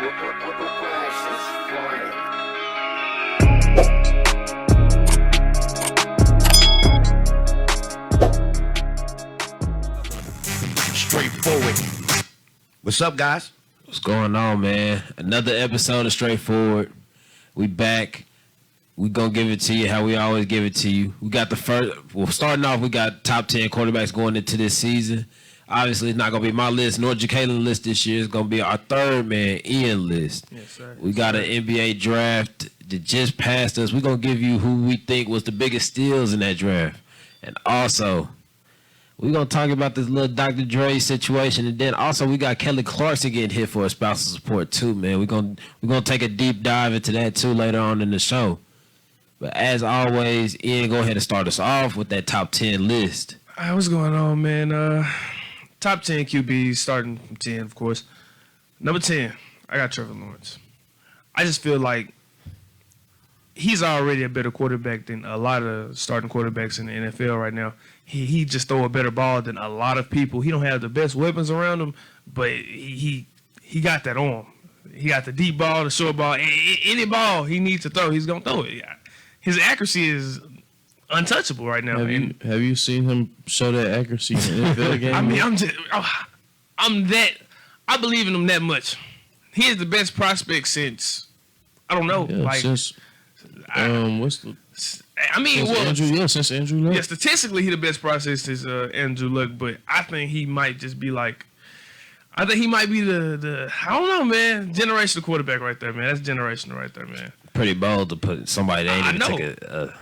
Straightforward. What's up, guys? What's going on, man? Another episode of Straightforward. We back. We gonna give it to you how we always give it to you. We got the first. Well, starting off, we got top 10 quarterbacks going into this season. Obviously, it's not gonna be my list nor Kyla list this year. It's gonna be our third man, Ian list. Yes, sir. We got an NBA draft that just passed us. We're gonna give you who we think was the biggest steals in that draft, and also we're gonna talk about this little Dr. Dre situation, and then also we got Kelly Clarkson getting hit for a spousal support too, man. We're gonna take a deep dive into that too later on in the show. But as always, Ian, go ahead and start us off with that top 10 list. All right, what's going on, man? Top 10 QBs, starting from 10, of course. Number 10, I got Trevor Lawrence. I just feel like he's already a better quarterback than a lot of starting quarterbacks in the NFL right now. He just throw a better ball than a lot of people. He don't have the best weapons around him, but he got that on. He got the deep ball, the short ball. Any ball he needs to throw, he's going to throw it. His accuracy is untouchable right now. Have you seen him show that accuracy in the NFL game? I mean, I believe in him that much. He is the best prospect since, I don't know. Yeah, since Andrew Luck. Yeah, statistically, he the best prospect since Andrew Luck, but I think he might just be like, I think he might be the I don't know, man, generational quarterback right there, man. That's generational right there, man. Pretty bold to put somebody that ain't even take a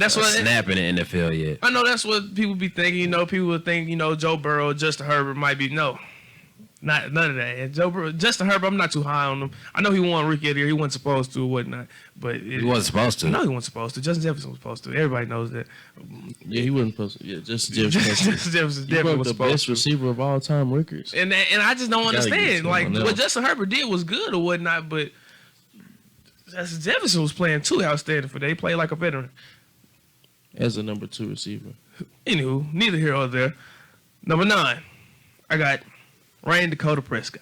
snap in the NFL yet. I know that's what people be thinking. You know, people would think, Joe Burrow, Justin Herbert might be. No, none of that. And Joe Burrow, Justin Herbert, I'm not too high on him. I know he won Rookie of the Year. He wasn't supposed to or whatnot. But he wasn't supposed to. No, he wasn't supposed to. Justin Jefferson was supposed to. Everybody knows that. Yeah, he wasn't supposed to. Yeah, Justin Jefferson. Justin Jefferson he definitely broke was the supposed best to. receiver of all time records. And I just don't understand. Like, what what Justin Herbert did was good or whatnot, but Justin Jefferson was playing too outstanding for that. He played like a veteran. As a number 2 receiver. Anywho, neither here or there. Number 9, I got Ryan Dakota Prescott.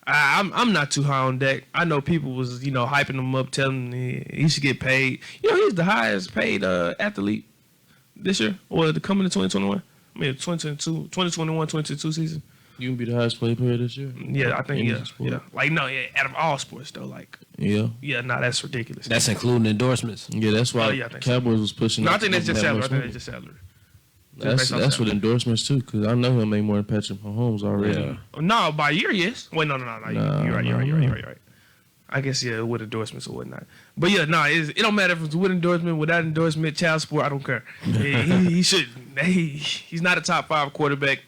I'm not too high on Dak. I know people was, hyping him up, telling him he should get paid. He's the highest paid athlete this year, or coming to 2021. I mean, 2021-2022 season. You can be the highest paid player this year? Yeah, I think, yeah. Like, no, out of all sports, though, like. Yeah. Yeah, that's ridiculous. That's including endorsements. Yeah, that's why Cowboys was pushing. No, I think that's just salary. I think that's just salary. That's with endorsements too, because I know he'll make more than Patrick Mahomes already. Yeah. No, by year, yes. Wait, no. You're right. I guess, yeah, with endorsements or whatnot. But yeah, it don't matter if it's with endorsement, without endorsement, child support, I don't care. He shouldn't. He's not a top 5 quarterback.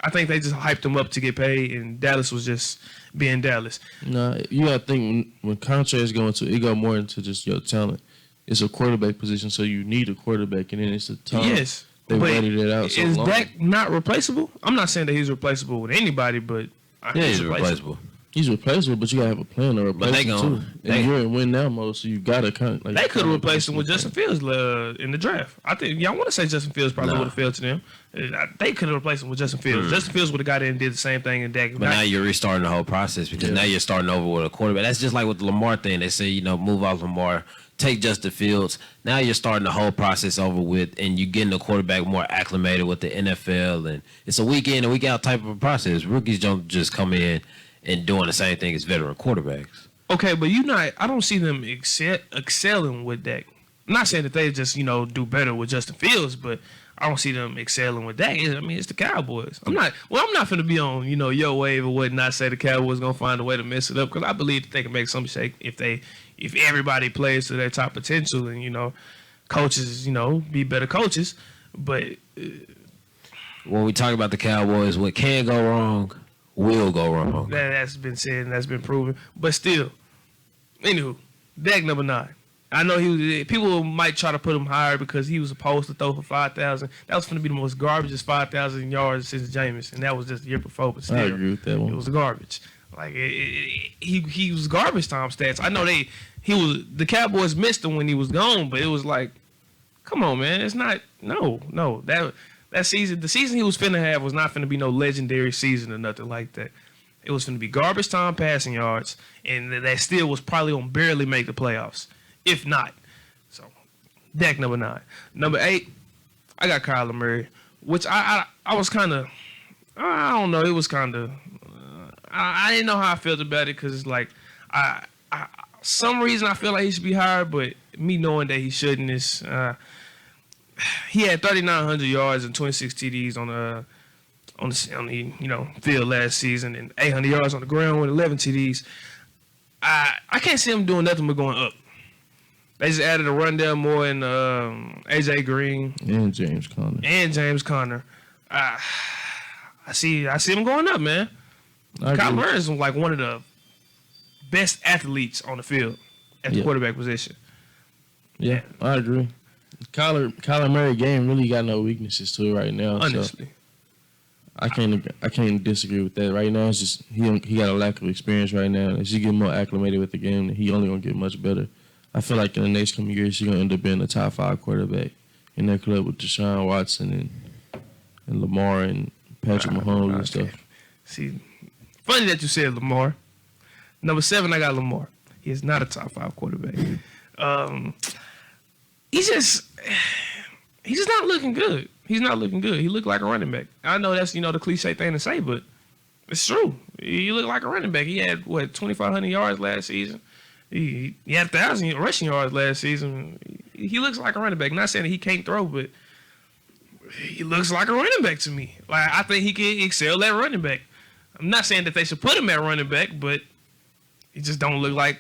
I think they just hyped him up to get paid, and Dallas was just being Dallas. Nah, you gotta think when contracts go into it go more into just your talent. It's a quarterback position, so you need a quarterback, and then it's a time. Yes, they waited it out so long. Is Dak not replaceable? I'm not saying that he's replaceable with anybody, but he's replaceable. He's replaceable, but you gotta have a plan to replace him too. And you're in win now mode, so you gotta they could have replaced him with Justin Fields in the draft. I think y'all want to say Justin Fields probably would have failed to them. They could have replaced him with Justin Fields. Justin Fields would have got in and did the same thing in Dak. But now you're restarting the whole process because now you're starting over with a quarterback. That's just like with the Lamar thing. They say move off Lamar, take Justin Fields. Now you're starting the whole process over with, and you're getting the quarterback more acclimated with the NFL, and it's a week in and week out type of a process. Rookies don't just come in and doing the same thing as veteran quarterbacks. Okay, but I don't see them excelling with Dak. I'm not saying that they just, do better with Justin Fields, but I don't see them excelling with Dak. I mean, it's the Cowboys. I'm not going to be on, your wave or whatnot, say the Cowboys going to find a way to mess it up, because I believe that they can make some shake if everybody plays to their top potential and, coaches, be better coaches. But when we talk about the Cowboys, what can go wrong will go wrong. That's been said and that's been proven. But still, anywho, Dak number 9. I know people might try to put him higher because he was supposed to throw for 5,000. That was going to be the most garbage 5,000 yards since Jameis, and that was just the year before. But still, I agree with that one. It was garbage. Like he was garbage time stats. I know the Cowboys missed him when he was gone, but it was like, come on, man, it's not that season. The season he was finna have was not finna be no legendary season or nothing like that. It was going to be garbage time passing yards, and that still was probably going to barely make the playoffs, if not. So, Dak number 9. Number 8, I got Kyla Murray, which I was kind of, I don't know, it was kind of, I didn't know how I felt about it because, like, some reason I feel like he should be higher, but me knowing that he shouldn't is, he had 3,900 yards and 26 TDs on the field last season and 800 yards on the ground with 11 TDs. I can't see him doing nothing but going up. They just added a Rondell Moore and AJ Green and James Conner. I see him going up, man. Kyler Murray is like one of the best athletes on the field at the quarterback position. Yeah, I agree. Kyler Murray game really got no weaknesses to it right now. Honestly. So I can't disagree with that. Right now, it's just he got a lack of experience right now. As you get more acclimated with the game, he only gonna get much better. I feel like in the next coming years, he's gonna end up being a top 5 quarterback in that club with Deshaun Watson and Lamar and Patrick Mahomes and stuff. See, funny that you said Lamar. Number 7, I got Lamar. He is not a top 5 quarterback. He's just not looking good. He's not looking good. He looked like a running back. I know that's, the cliche thing to say, but it's true. He looked like a running back. He had, 2,500 yards last season. He had 1,000 rushing yards last season. He looks like a running back. Not saying that he can't throw, but he looks like a running back to me. Like, I think he can excel at running back. I'm not saying that they should put him at running back, but he just don't look like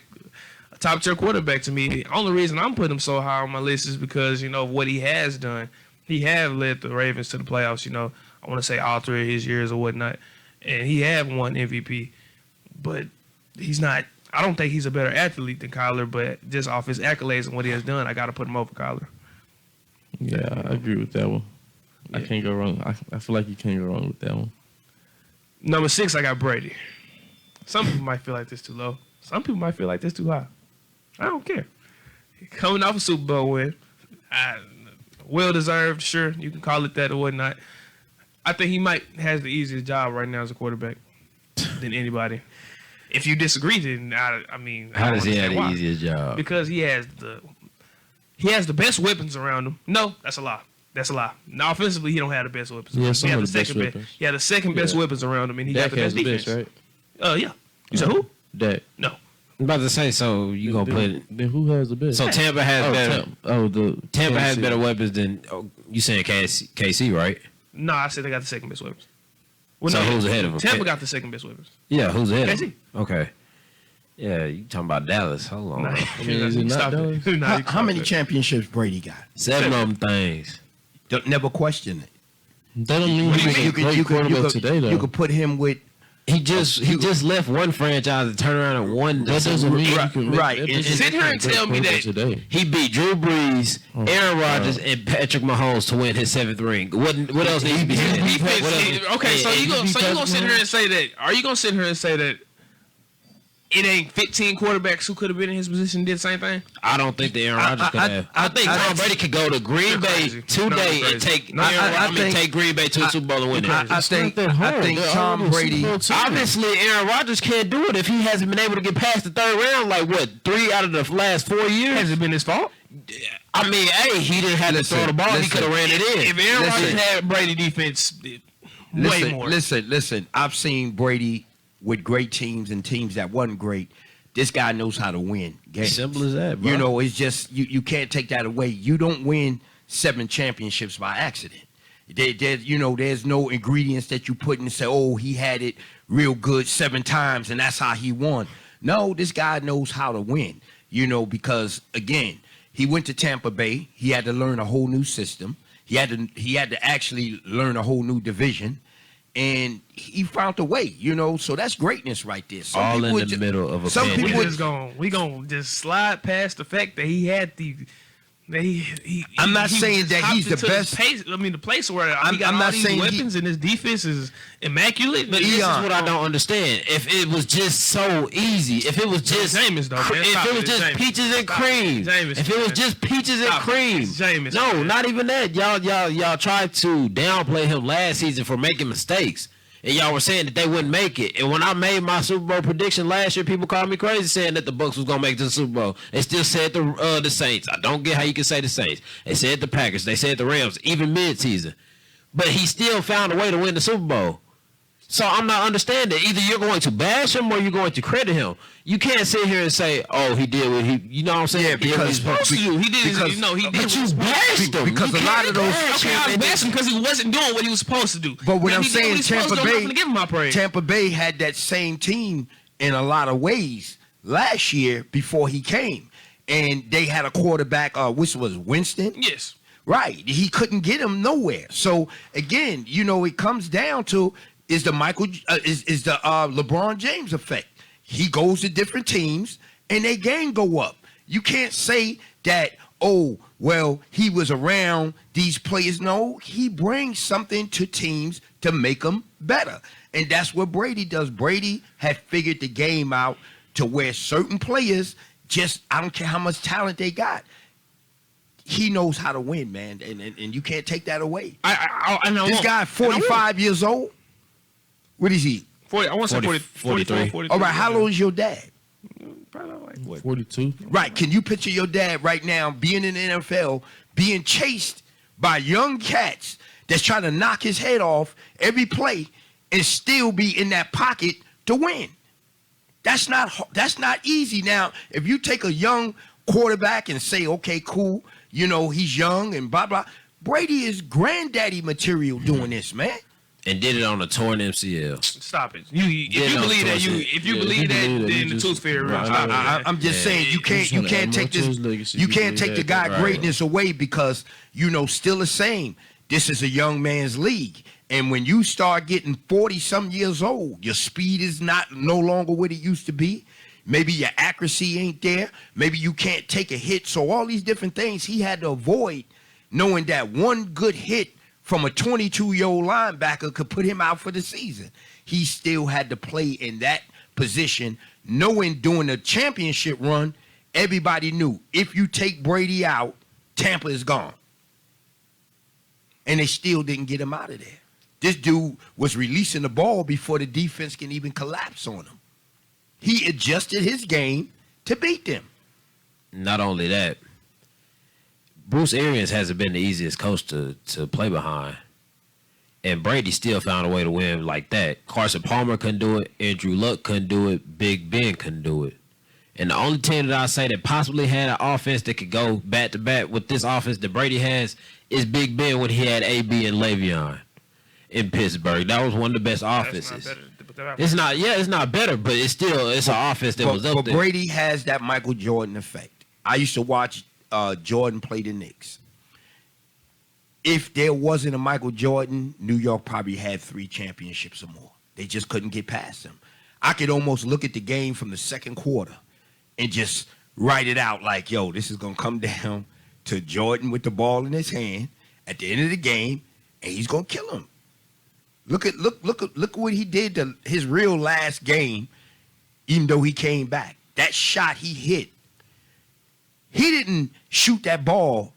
a top-tier quarterback to me. The only reason I'm putting him so high on my list is because, of what he has done. He have led the Ravens to the playoffs, I want to say all 3 of his years or whatnot. And he have won MVP. But he's not – I don't think he's a better athlete than Kyler, but just off his accolades and what he has done, I got to put him over Kyler. Yeah, I agree with that one. Yeah. I can't go wrong. I feel like you can't go wrong with that one. Number 6, I got Brady. Some people might feel like this too low. Some people might feel like this too high. I don't care. Coming off a Super Bowl win, well-deserved, sure. You can call it that or whatnot. I think he might has the easiest job right now as a quarterback than anybody. If you disagree, then I mean, How does he have understand the why. easiest job? Because he has the best weapons around him. No, that's a lie. That's a lie. Now, offensively, he don't have the best weapons. Yeah, He some had of the best second weapons. He had the second best weapons around him, and he Dak got the has best the defense. best, right? Yeah. You said who? Dak. No. I'm about to say, so you gonna put Then who has the best? so Tampa has better. Tampa has KC. better weapons than you saying KC, right? No, I said they got the second best weapons. Well, So no, who's ahead of him? Tampa got the second best weapons. Yeah, who's ahead? of KC. him? Okay. Yeah, you talking about Dallas? Hold on. Nah, is it not stop Dallas? it. Nah, you How stop many it. championships Brady got? 7 of them things. Don't never question it. That don't mean he's a great quarterback today, though. You could put him with He just left one franchise and turned around and won. That doesn't mean you can make right. that And- doesn't sit make here him and a great tell me quarterback that- today. He beat Drew Brees, Aaron Rodgers, and Patrick Mahomes to win his 7th ring. What else needs to be said? Defense, What else- okay, so you gonna sit here Mahomes? and say that? Are you gonna sit here and say that it ain't 15 quarterbacks who could have been in his position and did the same thing? I don't think that Aaron Rodgers could have. I think I- Tom Brady could go to Green You're Bay crazy. today No, you're and crazy. take No, I think- take Green Bay to a Super Bowl and win it. I think that hard. I think They're Tom already Brady. Super Bowl champions. Obviously, Aaron Rodgers can't do it if he hasn't been able to get past the 3rd round. Like what, 3 out of the last 4 years? Has it been his fault? I mean, hey, he didn't have to throw the ball. He listen. could have ran it in. If Aaron Listen. Rodgers had Brady defense, way more. Listen. I've seen Brady with great teams and teams that wasn't great. This guy knows how to win games. Simple as that, bro. It's just you can't take that away. You don't win 7 championships by accident. There's no ingredients that you put in and say, oh, he had it real good 7 times and that's how he won. No, this guy knows how to win. Because again, he went to Tampa Bay. He had to learn a whole new system. He had to actually learn a whole new division. And he found a way, so that's greatness right there. Some All people in would the ju- middle of a some pandemic. people we gonna just slide past the fact that he had I'm not saying that he's the best. The place where he got I'm all not these saying weapons and his defense is immaculate. But this is Eon. what I don't understand. If it was just so easy, if it was just Jameis, though, man. if Stop it was it. just Jameis. peaches and Stop cream, it. Jameis, if it was man. just peaches and Stop it. cream, It's Jameis, no, man. not even that. Y'all tried to downplay him last season for making mistakes. And y'all were saying that they wouldn't make it. And when I made my Super Bowl prediction last year, people called me crazy saying that the Bucs was gonna make it to the Super Bowl. They still said the Saints. I don't get how you can say the Saints. They said the Packers. They said the Rams, even mid-season. But he still found a way to win the Super Bowl. So I'm not understanding. Either you're going to bash him or you're going to credit him. You can't sit here and say, "Oh, he did what he." You know what I'm saying? Yeah, because He did. But you bashed him. Because a lot of those Okay, I bashed him because he wasn't doing what he was supposed to do. But when I'm he did what saying he's supposed to do, I'm not gonna give him my praise. Tampa Bay had that same team in a lot of ways last year before he came, and they had a quarterback, which was Winston. Yes. Right, he couldn't get him nowhere. So again, it comes down to is the LeBron James effect. He goes to different teams and their game go up. You can't say that, oh, well, he was around these players. No, he brings something to teams to make them better. And that's what Brady does. Brady had figured the game out to where certain players I don't care how much talent they got. He knows how to win, man, and you can't take that away. I know. This guy, 45 years old. What is he? 40. I want to say 43. 43. All right, how old is your dad? Probably like what? 42. Right, can you picture your dad right now being in the NFL, being chased by young cats that's trying to knock his head off every play and still be in that pocket to win? That's not easy. Now, if you take a young quarterback and say, okay, cool, he's young and blah, blah. Brady is granddaddy material doing this, man. And did it on a torn MCL. Stop it. If you believe that, then the tooth fairy. I'm just saying you can't take this. You can't take the guy greatness away because still the same. This is a young man's league, and when you start getting 40-some years old, your speed is no longer what it used to be. Maybe your accuracy ain't there. Maybe you can't take a hit. So all these different things he had to avoid, knowing that one good hit from a 22-year-old linebacker could put him out for the season. He still had to play in that position, knowing during the championship run, everybody knew if you take Brady out, Tampa is gone. And they still didn't get him out of there. This dude was releasing the ball before the defense can even collapse on him. He adjusted his game to beat them. Not only that, Bruce Arians hasn't been the easiest coach to play behind. And Brady still found a way to win like that. Carson Palmer couldn't do it. Andrew Luck couldn't do it. Big Ben couldn't do it. And the only team that I say that possibly had an offense that could go back-to-back with this offense that Brady has is Big Ben when he had AB and Le'Veon in Pittsburgh. That was one of the best offenses. It's not better, but it's an offense that was up there. But Brady has that Michael Jordan effect. I used to watch Jordan play the Knicks. If there wasn't a Michael Jordan, New York probably had 3 championships or more. They just couldn't get past him. I could almost look at the game from the second quarter and just write it out like, yo, this is going to come down to Jordan with the ball in his hand at the end of the game, and he's going to kill him. Look at what he did to his real last game, even though he came back. That shot he hit, he didn't shoot that ball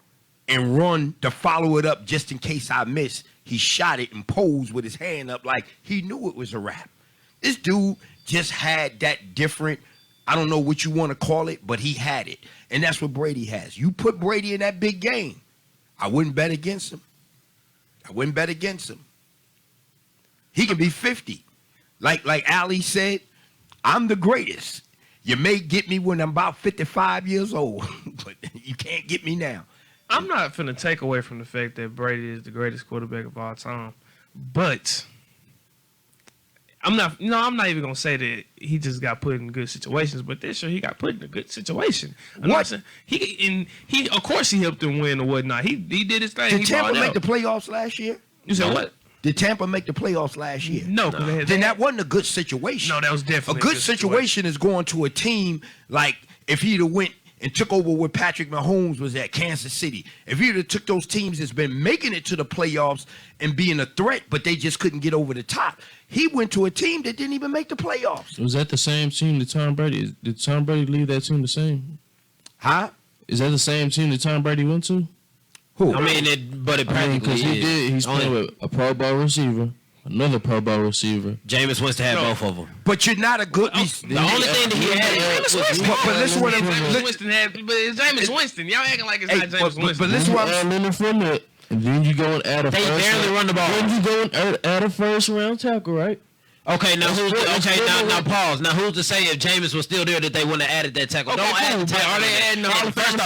and run to follow it up just in case I miss. He shot it and posed with his hand up like he knew it was a wrap. This dude just had that different, I don't know what you want to call it, but he had it. And that's what Brady has. You put Brady in that big game, I wouldn't bet against him. He can be 50. Like Ali said, I'm the greatest. You may get me when I'm about 55 years old, but you can't get me now. I'm not finna take away from the fact that Brady is the greatest quarterback of all time, but I'm not even gonna say that he just got put in good situations. But this year he got put in a good situation. He of course he helped them win or whatnot. He did his thing. Did Tampa make the playoffs last year? You said what? Did Tampa make the playoffs last year? No. Then that wasn't a good situation. No, that was definitely a good situation. Is going to a team like if he'd have went and took over where Patrick Mahomes was at Kansas City. If he'd have took those teams that's been making it to the playoffs and being a threat, but they just couldn't get over the top. He went to a team that didn't even make the playoffs. Was that the same team that Tom Brady? Did Tom Brady leave that team the same? Huh? Is that the same team that Tom Brady went to? Who? I mean, but it practically because he's playing with a Pro Bowl receiver, another Pro Bowl receiver. Jameis Winston had both of them. But you're not a good. The only thing that he had. Jameis Winston. But listen what Jameis Winston had. But it's Jameis Winston. Y'all acting like it's not Jameis Winston. But listen what I'm Leonard Fournette, and then you go and add a They barely run the ball. Then you go and add a first round tackle, right? Okay, now pause. Now who's to say if Jameis was still there that they wouldn't have added that tackle? Okay, Don't add the tackle. Are they adding the Hall of Fame?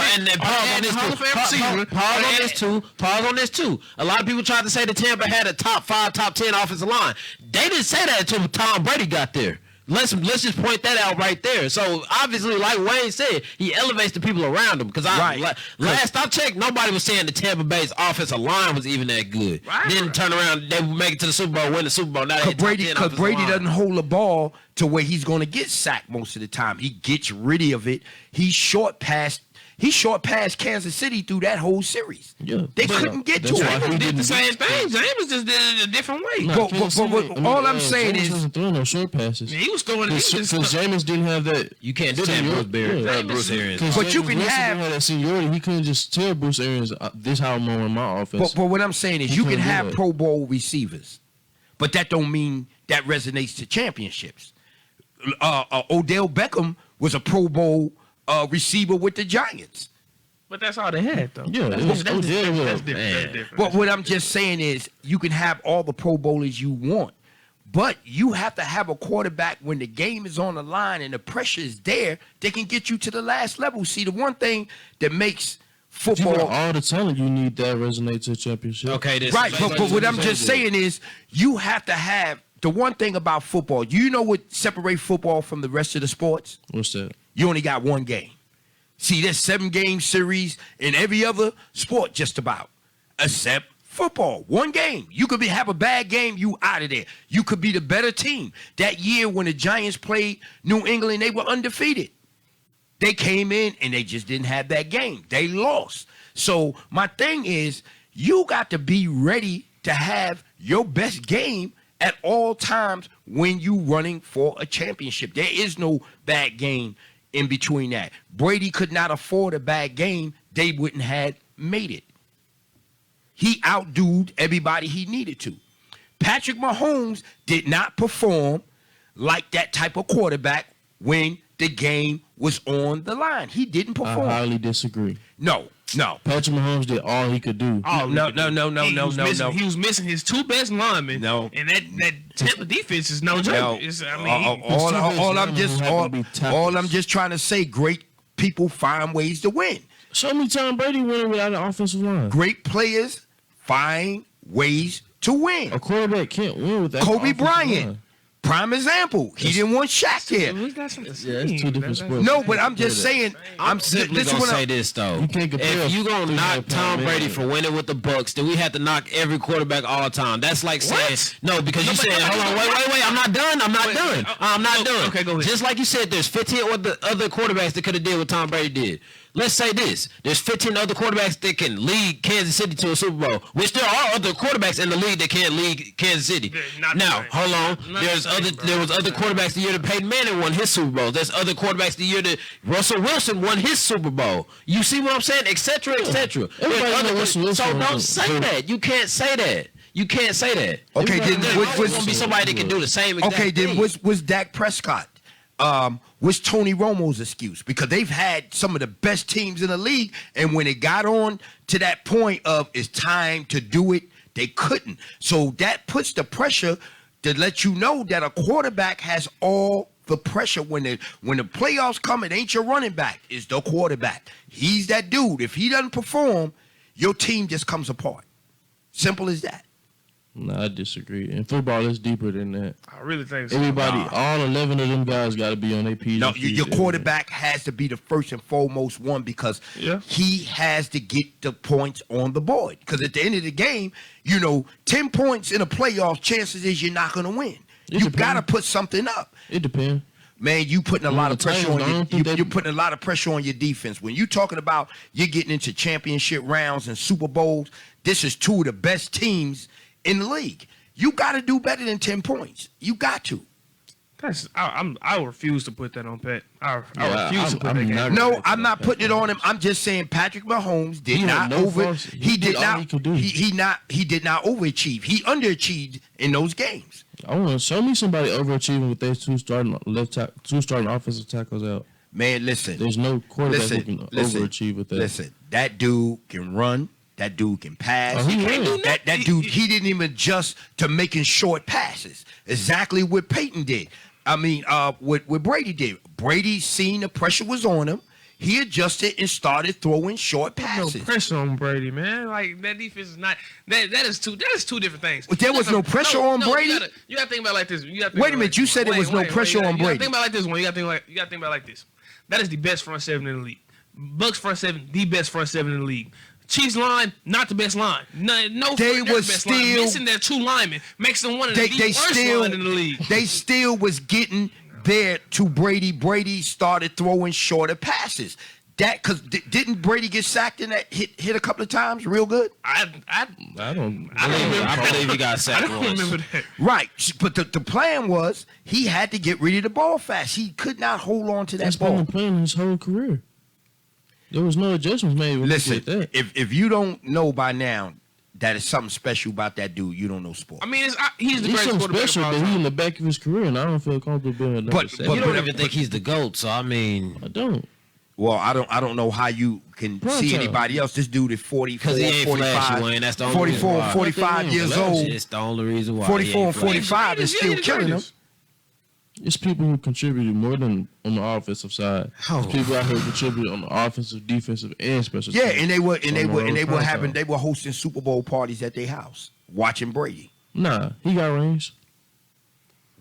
Pause on this too. A lot of people tried to say that Tampa had a top 5, top 10 offensive line. They didn't say that until Tom Brady got there. Let's just point that out right there. So obviously, like Wayne said, he elevates the people around him. Because last I checked, nobody was saying the Tampa Bay's offensive line was even that good. Then turn around, they would make it to the Super Bowl, win the Super Bowl. Now Brady doesn't hold the ball to where he's going to get sacked most of the time. He gets rid of it. He short passed Kansas City through that whole series. Yeah, they couldn't get to Jameis it. did the same thing. Jameis just did it a different way. But all I'm saying Jameis is, wasn't throwing no short passes. He was throwing Because Jameis didn't have that. You can't do that, Bruce Arians. But you can have that seniority. He couldn't just tell Bruce Arians, "This how I'm gonna run my offense." But what I'm saying is, you can have Pro Bowl receivers, but that don't mean that resonates to championships. Odell Beckham was a Pro Bowl receiver with the Giants. But that's all they had, though. Yeah, that's different. But what I'm just saying is, you can have all the Pro Bowlers you want, but you have to have a quarterback when the game is on the line and the pressure is there, they can get you to the last level. See, the one thing that makes football, all the talent you need that resonate to a championship. Okay, right? But what I'm just saying is, you have to have the one thing about football. You know what separates football from the rest of the sports? What's that? You only got one game. See, there's 7-game series in every other sport just about, except football. One game. You could have a bad game, you out of there. You could be the better team. That year when the Giants played New England, they were undefeated. They came in and they just didn't have that game. They lost. So my thing is, you got to be ready to have your best game at all times when you running for a championship. There is no bad game in between that. Brady could not afford a bad game. They wouldn't have made it. He outdoed everybody he needed to. Patrick Mahomes did not perform like that type of quarterback when the game was on the line. He didn't perform. I highly disagree. No. Patrick Mahomes did all he could do. Oh, no. He was missing his 2 best linemen. No. And that Tampa defense is no joke. All I'm just trying to say, great people find ways to win. Show me Tom Brady winning without an offensive line. Great players find ways to win. A quarterback can't win without Kobe an offensive Bryant. line. Prime example. He didn't want Shaq here. It's 2 different sports. No, but I'm just saying. I'm simply gonna say this though. You can't compare If you gonna knock Tom Brady for winning with the Bucks, then we have to knock every quarterback all time. That's like saying no, because you said, hold on, wait, I'm not done. Okay, go ahead. Just like you said, there's 15 other quarterbacks that could have did what Tom Brady did. Let's say this. There's 15 other quarterbacks that can lead Kansas City to a Super Bowl, which there are other quarterbacks in the league that can't lead Kansas City. Now, hold on. There was other quarterbacks the year that Peyton Manning won his Super Bowl. There's other quarterbacks the year that Russell Wilson won his Super Bowl. You see what I'm saying? Et cetera, et cetera. So don't say that. You can't say that. You can't say that. Okay, then there's going to be somebody that can do the same exact thing. Okay, then what's Dak Prescott? Was Tony Romo's excuse? Because they've had some of the best teams in the league, and when it got on to that point of it's time to do it, they couldn't. So that puts the pressure to let you know that a quarterback has all the pressure. When the playoffs come, it ain't your running back, it's the quarterback. He's that dude. If he doesn't perform, your team just comes apart. Simple as that. No, I disagree. And football is deeper than that. I really think so. Everybody, all 11 of them guys got to be on their P's. No, your quarterback has to be the first and foremost one because he has to get the points on the board. Because at the end of the game, 10 points in a playoff, chances is you're not going to win. You got to put something up. It depends. Man, you putting a lot of pressure on you're putting a lot of pressure on your defense. When you're talking about you're getting into championship rounds and Super Bowls, this is 2 of the best teams in the league. You got to do better than 10 points. You got to. I refuse to put that on Pat. I Yeah, refuse to put that I'm game. not- No, I'm not putting it on him. I'm just saying Patrick Mahomes did He had not no over. faults. He He did did all not. he could do. He did not overachieve. He underachieved in those games. I want to show me somebody overachieving with their two starting offensive tackles out. Man, listen. There's no quarterback who can Listen, overachieve with that. Listen, that dude can run. That dude can pass. Oh, he ran. That dude, he didn't even adjust to making short passes. Exactly what Peyton did. I mean, what Brady did. Brady seen the pressure was on him. He adjusted and started throwing short passes. No pressure on Brady, man. Like that defense is not that is two different things. But there was no pressure on Brady? You gotta think about it like this. Wait a minute, you said there was no pressure on You gotta Brady. think about it like this one. You gotta think about it like this. That is the best front seven in the league. Bucks front seven, the best front seven in the league. Chiefs line, not the best line. No, They they're was the best line. still- Missing their two linemen makes them one of the They worst still line in the league. they still was getting there to Brady. Brady started throwing shorter passes. That because didn't Brady get sacked in that hit a couple of times real good? I don't I believe he got sacked I don't once. remember that. Right, but the plan was he had to get rid of the ball fast. He could not hold on to that That's ball. been playing his whole career. There was no adjustments made when Listen, he did that. if you don't know by now that it's something special about that dude, you don't know sports. I mean, he's the He's greatest something quarterback special, of all but he's in time. the back of his career, and I don't feel comfortable being another But- second. You don't even think he's the GOAT, so I mean, I don't. Well, I don't know how you can Prime see time. anybody else. This dude is 44, because he ain't 45, flashy, Wayne. That's the only 44, reason why. 45 years Flashy. old. It's the only reason why. 44 and he ain't flashy. 45 is still killing him. It's people who contributed more than on the offensive side. Oh. It's people out here who contributed on the offensive, defensive, and special Yeah, teams. and they were prime time. hosting Super Bowl parties at their house, watching Brady. Nah, he got rings.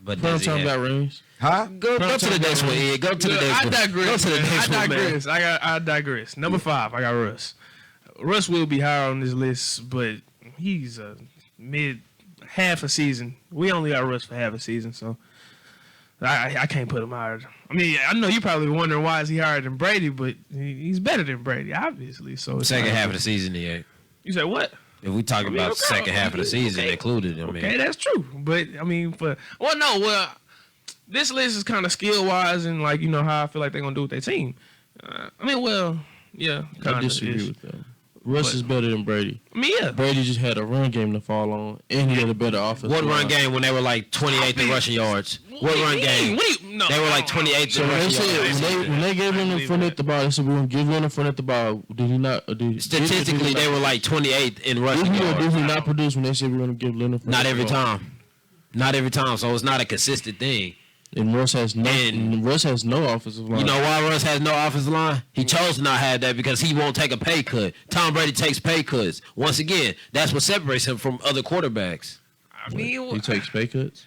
But Prime does he time have- got rings. Huh? Go to the next one, Ed. Go to the next I one. digress. Go to the man. next I one, man. digress. I digress. Number 5, I got Russ. Russ will be higher on this list, but he's a half a season. We only got Russ for half a season, so I can't put him higher. I mean, I know you probably wondering why is he higher than Brady, but he's better than Brady, obviously. So it's Second not- half of the season, yeah. You said what? If we talking about okay, second half of the season okay. included, I mean, Okay, that's true. But I mean, this list is kind of skill wise and like you know how I feel like they're gonna do with their team. Yeah, I kind of. disagree with that. Russ But- is better than Brady. I mean, yeah. Brady just had a run game to fall on, and he had a better offense. what run game when they were like 28th in rushing yards? What run game? No, They were like 28th So in when they rushing said yards. when they gave him the front at the ball, they said we're gonna give him the front at the ball. Did he not? Statistically, they were like 28th in Did rushing he or did yards. he not produce when they said we're gonna give Leonard? front Not at the every ball? time. Not every time. So it's not a consistent thing. And Russ has no. And- Russ has no offensive line. You know why Russ has no offensive line? He chose to not have that because he won't take a pay cut. Tom Brady takes pay cuts. Once again, that's what separates him from other quarterbacks. I mean, he takes pay cuts.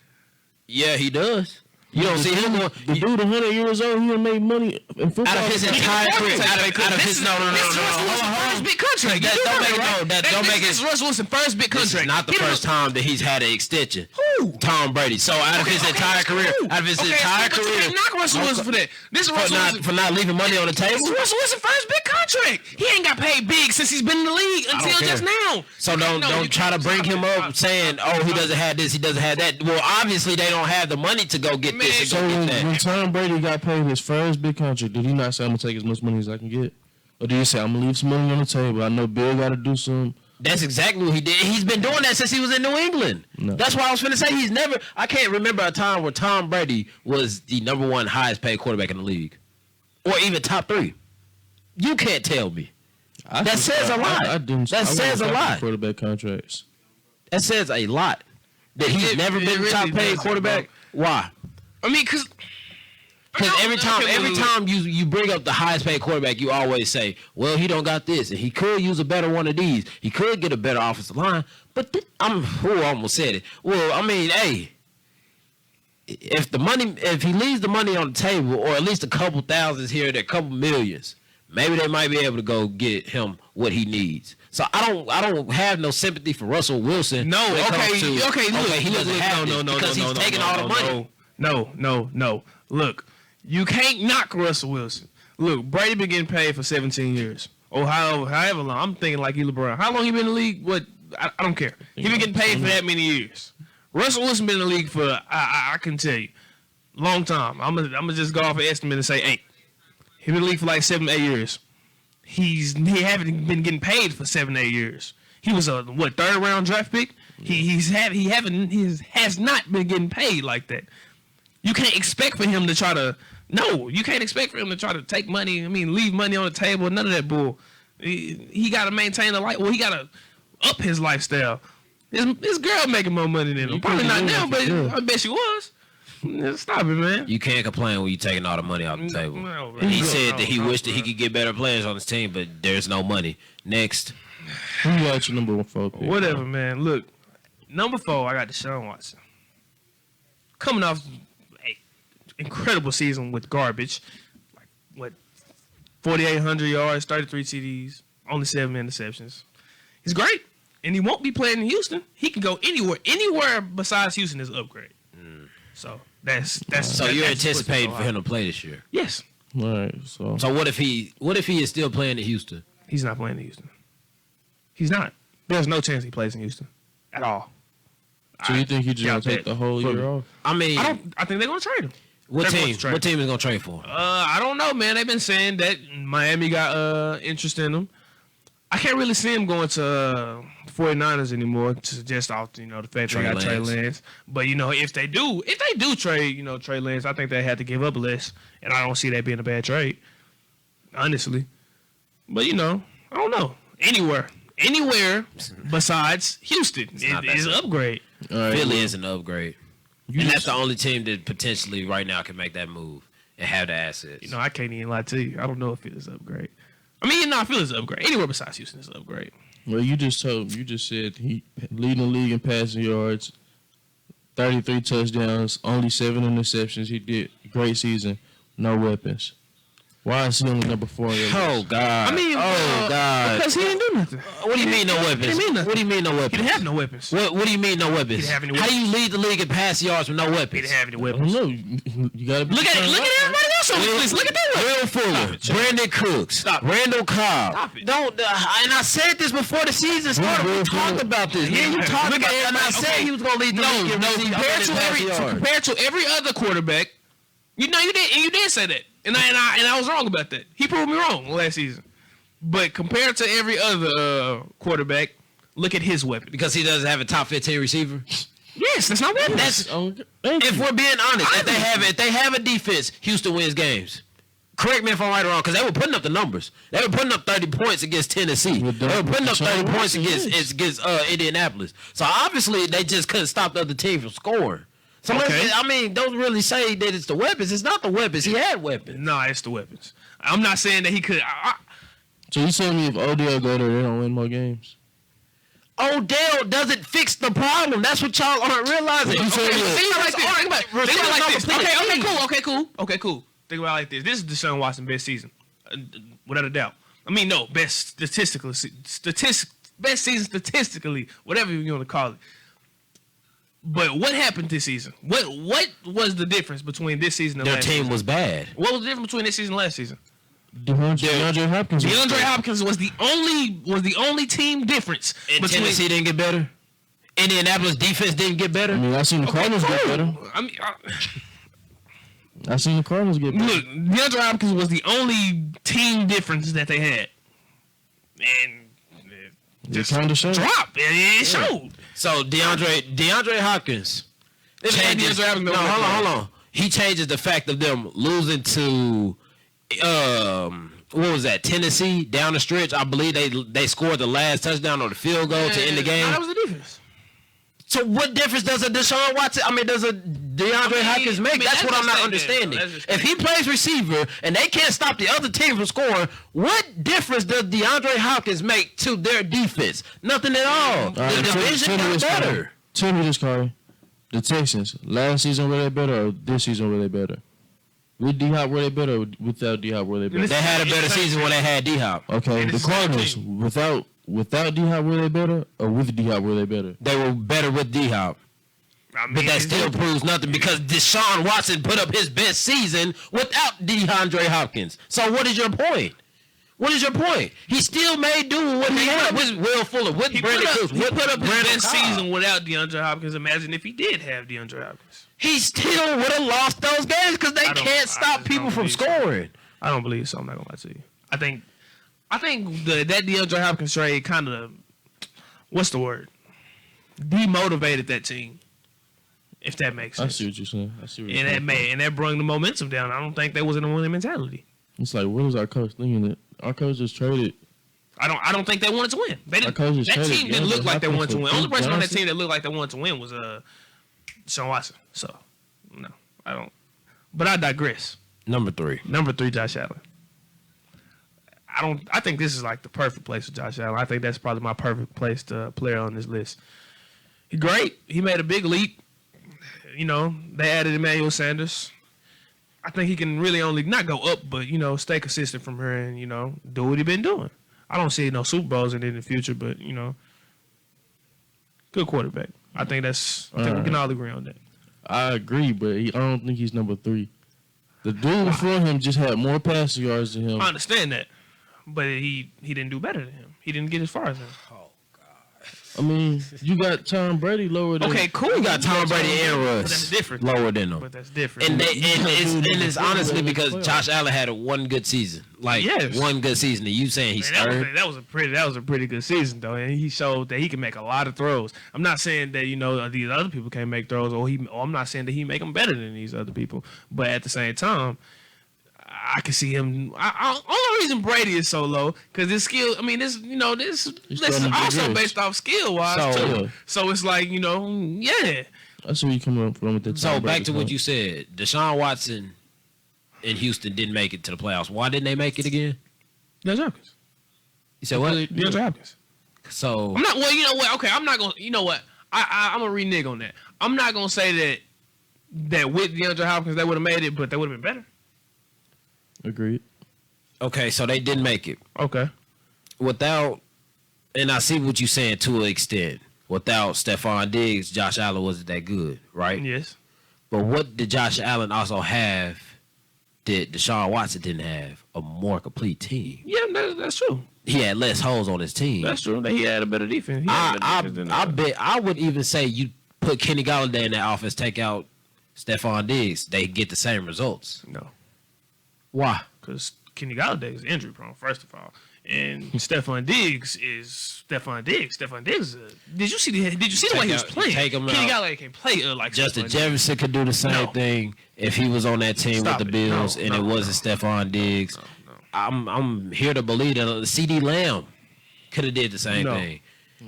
Yeah, he does. You don't see him on. The dude 100 years old, he done made money in football. Out of his entire career, out of his no. This is Russell Wilson's first big contract. That don't make it no. That don't make This it. is Russell Wilson's first big This contract. is not the first time that he's had an extension. Who? Tom Brady. So out of his entire career, out of his entire but you career, can't knock Russell Wilson for that. This is Russell Wilson. for not leaving money on the This table. is Russell Wilson's first big contract. He ain't got paid big since he's been in the league until care. just now. So don't try to bring him up saying, oh, he doesn't have this, he doesn't have that. Well, obviously they don't have the money to go get this and So go when get that. Tom Brady got paid his first big contract, did he not say I'm gonna take as much money as I can get? Or did he say I'm gonna leave some money on the table? I know Bill got to do some. That's exactly what he did. He's been doing that since he was in New England. No. That's why I was finna say I can't remember a time where Tom Brady was the number 1 highest paid quarterback in the league. Or even top 3. You can't tell me. That says a lot. That says a lot. Quarterback contracts. That says a lot. That he's never been really top paid does, quarterback. Why? I mean, because every time you bring up the highest paid quarterback, you always say, well, he don't got this, and he could use a better one of these. He could get a better offensive line. But I almost said it. Well, I mean, hey, if he leaves the money on the table, or at least a couple thousands here, there, a couple millions, maybe they might be able to go get him what he needs. So I don't have no sympathy for Russell Wilson. No, when it comes to, okay. he doesn't have this because he's taking all the money. No. Look, you can't knock Russell Wilson. Look, Brady been getting paid for 17 years. Or however long. I'm thinking like he LeBron. How long he been in the league? What? I don't care. He been getting paid for that many years. Russell Wilson been in the league for, I can tell you, Long time. I'm gonna just go off an estimate and say 8. He been in the league for like 7, 8 years. He haven't been getting paid for 7, 8 years. He was a 3rd round draft pick. He has not been getting paid like that. You can't expect for him to try to. No, you can't expect for him to try to take money. I mean, leave money on the table. None of that bull. He got to maintain a life. Well, he got to up his lifestyle. His girl making more money than him. Probably not now, but I bet she was. Stop it, man. You can't complain when you're taking all the money off the table. No, And he said that he wished that he could get better players on his team, but there's no money. Next. Who you got your number 4 pick? Whatever, man. Look, number 4, I got Deshaun Watson. Coming off an incredible season with garbage. 4,800 yards, 33 TDs, only 7 interceptions. He's great, and he won't be playing in Houston. He can go anywhere besides Houston is an upgrade. So that's. So you're anticipating for him to play this year? Yes. All right. So what if he is still playing in Houston? He's not playing in Houston. He's not. There's no chance he plays in Houston at all. So you think he just gonna doubt take that. the whole year off? I mean, I think they're gonna trade him. what They're team? going to trade What team is gonna trade for him? I don't know, man. They've been saying that Miami got interest in him. I can't really see him going to 49ers anymore, just off the fact they got Trey Lance. But if they do trade Trey Lance, I think they had to give up less, and I don't see that being a bad trade, honestly. But I don't know. Anywhere besides Houston is an upgrade. All right, Philly is an upgrade, and that's the only team that potentially right now can make that move and have the assets. I can't even lie to you. I don't know if it's an upgrade. I mean, I feel it's an upgrade. Anywhere besides Houston is an upgrade. Well, you just said he leading the league in passing yards, 33 touchdowns, only 7 interceptions. He did a great season, no weapons. Why is he only number 4 on your list? Oh God! I mean, God! because he didn't do nothing. What do you mean no weapons? He didn't mean nothing. What do you mean no He weapons? didn't have no weapons. What do you mean no weapons? He didn't have any How do you lead the league in pass yards with no He weapons? didn't have any I don't weapons. know. You gotta be Look at everybody else on this list. Look at that. Will Fuller, Brandon Cooks, Stop it. Randall Cobb. Stop it. Don't. And I said this before the season started. We talked about this. Yeah, you talked Look about at it. And I everybody. said Okay. he was going to lead the league in receiving pass yards. Compared to every other quarterback, you did say that, and I was wrong about that. He proved me wrong last season. But compared to every other quarterback, look at his weapon. Because he doesn't have a top 15 receiver. Yes, that's not weapons. That's Thank if you. we're being honest. If they have a defense, Houston wins games. Correct me if I'm right or wrong, because they were putting up the numbers. They were putting up 30 points against Tennessee. They were putting up 30 points against Indianapolis. So obviously they just couldn't stop the other team from scoring. So don't really say that it's the weapons. It's not the weapons. He had weapons. Nah, it's the weapons. I'm not saying that he could. So you telling me if Odell go there, they don't win more games? Odell doesn't fix the problem. That's what y'all aren't realizing. Okay, think about it like this. Okay, cool. Think about it like this. This is Deshaun Watson's best season, without a doubt. I mean, no, best season statistically, whatever you want to call it. But what happened this season? What was the difference between this season and Their last team season? was bad. What was the difference between this season and last season? DeAndre Hopkins. DeAndre Hopkins was the only team difference. And Tennessee didn't get better. Indianapolis defense didn't get better. I mean, I seen the Cardinals get better. I mean, I seen the Cardinals get better. look, DeAndre Hopkins was the only team difference that they had, and Just kind of showed. drop. It showed. So DeAndre Hopkins changes. DeAndre Hopkins No, hold on. He changes the fact of them losing to what was that? Tennessee down the stretch. I believe they scored the last touchdown or the field goal to end the game. No, that was the defense. So what difference does a Deshaun Watson? does a DeAndre Hopkins make? That's what I'm not understanding. If he plays receiver and they can't stop the other team from scoring, what difference does DeAndre Hopkins make to their defense? Nothing at all. The division got better. Tell me this, Corey. The Texans, last season were they better or this season were they better? With D-Hop were they better or without D-Hop were they better? They had a better season when they had D-Hop. Okay, the Cardinals, without D-Hop were they better or with D-Hop were they better? They were better with D-Hop. But that still proves nothing because Deshaun Watson put up his best season without DeAndre Hopkins. So what is your point? What is your point? He still made do with what he had with Will Fuller, with Brandon Cooks. He put up his Brandon best Cobb. season without DeAndre Hopkins. Imagine if he did have DeAndre Hopkins. he still would have lost those games because they can't stop people from scoring. I don't believe so. I'm not gonna lie to you. I think that DeAndre Hopkins trade kind of, what's the word? Demotivated that team. If that makes sense. I see what you're saying. And that brought the momentum down. I don't think they was in a winning mentality. It's like, what was our coach thinking? That our coach just traded. I don't think they wanted to win. They didn't. That team didn't look like they wanted to win. Only person on that team that looked like they wanted to win was Sean Watson. So no, I don't. But I digress. Number 3, Josh Allen. I think this is like the perfect place for Josh Allen. I think that's probably my perfect place to player on this list. He's great. He made a big leap. You know, they added Emmanuel Sanders. I think he can really only not go up, but, you know, stay consistent from here and, you know, do what he's been doing. I don't see no Super Bowls in the future, but, you know, good quarterback. I think we can all agree on that. I agree, but I don't think he's number 3. The dude before him just had more passing yards than him. I understand that, but he didn't do better than him. He didn't get as far as him. I mean, you got Tom Brady lower than. Okay, cool. You got Tom Brady and Russ. But that's different. Lower than them. But that's different. And it's honestly because Josh Allen had one good season. One good season. And you saying he's third? That was a pretty good season though, and he showed that he can make a lot of throws. I'm not saying that, you know, these other people can't make throws, or I'm not saying that he make them better than these other people. But at the same time, I can see him. Only reason Brady is so low because this skill. I mean, this is also based off skill wise too. So it's like, you know, yeah. That's where you come up from with the. So back to what you said, Deshaun Watson in Houston didn't make it to the playoffs. Why didn't they make it again? DeAndre Hopkins. You said what? DeAndre Hopkins. So I'm not. Well, you know what? Okay, I'm not gonna. You know what? I'm gonna renege on that. I'm not gonna say that with DeAndre Hopkins they would have made it, but they would have been better. Agreed. Okay, so they didn't make it. Okay. Without, and I see what you're saying to an extent. Without Stephon Diggs, Josh Allen wasn't that good, right? Yes. But what did Josh Allen also have that Deshaun Watson didn't have? A more complete team. Yeah, that's true. He had less holes on his team. That's true. He had a better defense. I bet I would even say you put Kenny Golladay in that offense, take out Stephon Diggs, they get the same results. No. Why? Because Kenny Golladay is injury prone, first of all, and Stephon Diggs is Stephon Diggs. Stephon Diggs. Did you see the way he was playing? Take him Kenny out. Golladay can play like Justin Stephon Jefferson could do the same thing if he was on that team Stop with the it. Bills, No, and no, it wasn't Stephon Diggs. No. I'm here to believe that CD Lamb could have did the same thing.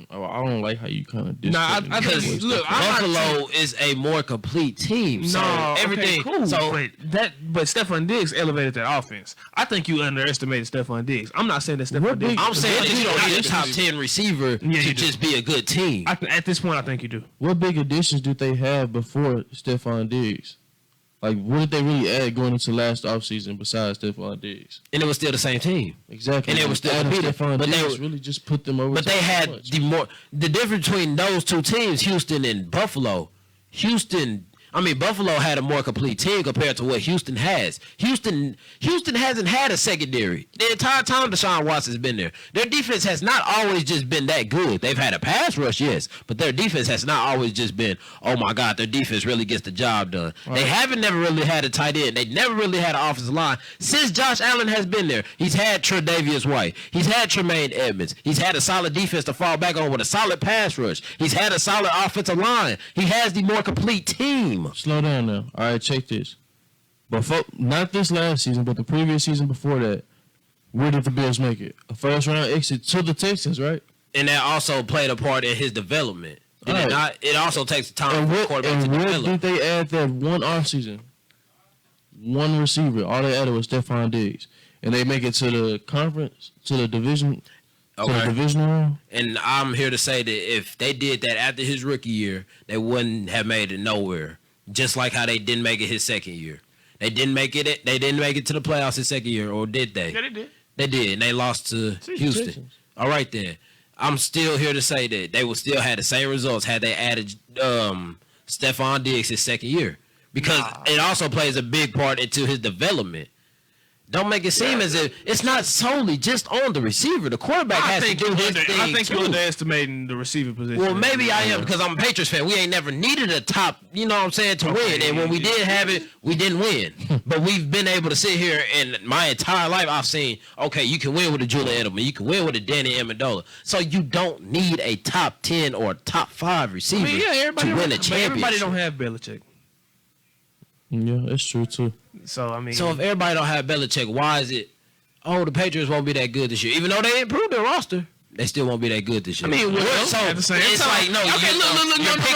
Oh, I don't like how you kind of. I think look, Buffalo is a more complete team. So everything. Okay, cool. So but Stephon Diggs elevated that offense. I think you underestimated Stephon Diggs. I'm not saying that Stephon Diggs. I'm saying that you don't need a top 10 receiver to just be a good team. At this point, I think you do. What big additions did they have before Stephon Diggs? Like, what did they really add going into last offseason besides Stephon Diggs? And it was still the same team. Exactly. And they were still competing. Stephon But Diggs really just put them over. But they had the difference between those two teams, Houston and Buffalo. Buffalo had a more complete team compared to what Houston has. Houston hasn't had a secondary the entire time Deshaun Watson's been there. Their defense has not always just been that good. They've had a pass rush, yes, but their defense has not always just been, oh my God, their defense really gets the job done. Right. They haven't never really had a tight end. They never really had an offensive line since Josh Allen has been there. He's had Tre'Davious White. He's had Tremaine Edmonds. He's had a solid defense to fall back on with a solid pass rush. He's had a solid offensive line. He has the more complete team. Slow down now. All right, check this. Not this last season, but the previous season before that, where did the Bills make it? A first-round exit to the Texans, right? And that also played a part in his development. It also takes time for the quarterback to develop. What did they add that one offseason? One receiver. All they added was Stephon Diggs. And they make it to the conference, to the division, to the divisional round. And I'm here to say that if they did that after his rookie year, they wouldn't have made it nowhere. Just like how they didn't make it his second year. They didn't make it to the playoffs his second year, or did they? Yeah, they did. They did, and they lost to Houston. All right, then. I'm still here to say that they would still have the same results had they added Stephon Diggs his second year. Because it also plays a big part into his development. Don't make it seem as if it's not solely just on the receiver. The quarterback has to do his thing I think too. you're underestimating the receiver position. Well, maybe I am because I'm a Patriots fan. We ain't never needed a top, you know what I'm saying, to win. And when we did have it, we didn't win. But we've been able to sit here, and my entire life I've seen, okay, you can win with a Julian Edelman. You can win with a Danny Amendola. So you don't need a top 10 or top 5 receiver to win a championship. Everybody don't have Belichick. Yeah, that's true too. So, I mean. So if everybody don't have Belichick, why is it, oh, the Patriots won't be that good this year? Even though they improved their roster, they still won't be that good this year. I mean, so at the same it's time. like, no, you're picking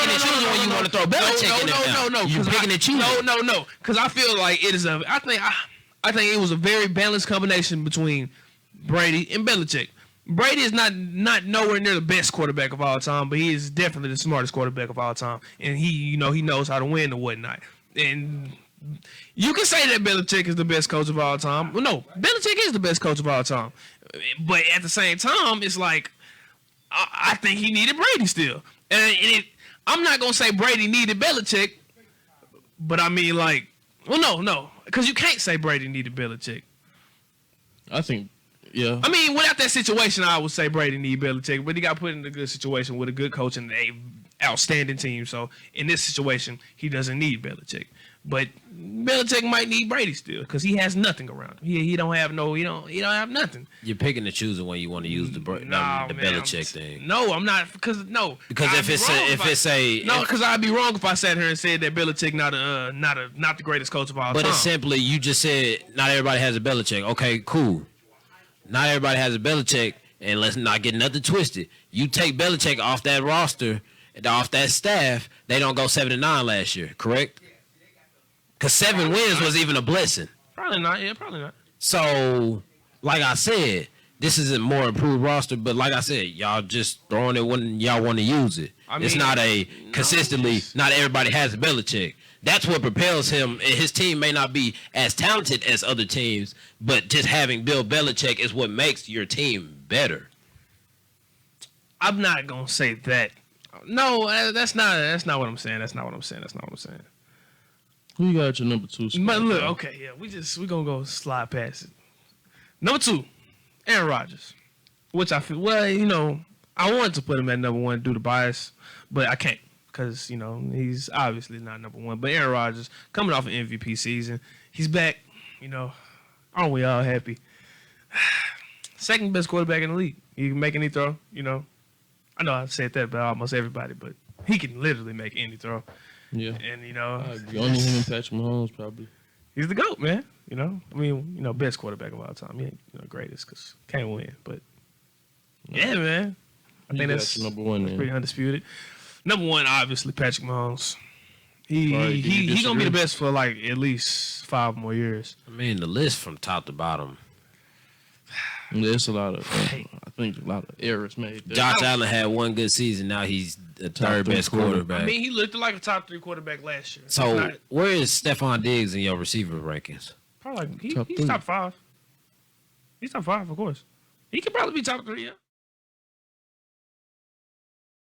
and choosing when you want to throw Belichick in there. No. You're picking and choosing. No. Because I feel like it is I think it was a very balanced combination between Brady and Belichick. Brady is not nowhere near the best quarterback of all time, but he is definitely the smartest quarterback of all time. And he knows how to win and whatnot. And you can say that Belichick is the best coach of all time. Well, no, Belichick is the best coach of all time. But at the same time, it's like, I think he needed Brady still. I'm not going to say Brady needed Belichick, but I mean, like, well, no. Because you can't say Brady needed Belichick. I think, yeah. I mean, without that situation, I would say Brady needed Belichick, but he got put in a good situation with a good coach and a outstanding team. So in this situation, he doesn't need Belichick. But Belichick might need Brady still because he has nothing around him. He don't have nothing. You're picking and choosing when you want to use the Belichick thing. No, I'm not because I'd be wrong if I sat here and said that Belichick not the greatest coach of all time. But it's simply you just said not everybody has a Belichick. Okay, cool. Not everybody has a Belichick, and let's not get nothing twisted. You take Belichick off that roster, and off that staff, they don't go 7-9 last year, correct? Because 7 wins was even a blessing. Probably not. Yeah, probably not. So, like I said, this is a more improved roster, but like I said, y'all just throwing it when y'all want to use it. It's not consistently, not everybody has a Belichick. That's what propels him. His team may not be as talented as other teams, but just having Bill Belichick is what makes your team better. I'm not going to say that. No, that's not what I'm saying. That's not what I'm saying. Who you got at your number 2 spot? But look, okay, yeah, we're gonna go slide past it. Number 2, Aaron Rodgers, which I feel I wanted to put him at number 1 due to bias, but I can't because he's obviously not number 1. But Aaron Rodgers coming off an MVP season, he's back. Aren't we all happy? Second best quarterback in the league. He can make any throw. I know I've said that about almost everybody, but he can literally make any throw. Yeah. And, only him and Patrick Mahomes probably. He's the GOAT, man. Best quarterback of all time. He ain't greatest because can't win. But, yeah, man. I think that's number 1. That's pretty undisputed. Number 1, obviously, Patrick Mahomes. He going to be the best for, like, at least 5 more years. I mean, the list from top to bottom. There's a lot of errors made there. Josh Allen had 1 good season. Now he's the third best quarterback. I mean, he looked like a top 3 quarterback last year. So, where is Stephon Diggs in your receiver rankings? Probably he's top 5. He's top 5, of course. He could probably be top 3, yeah.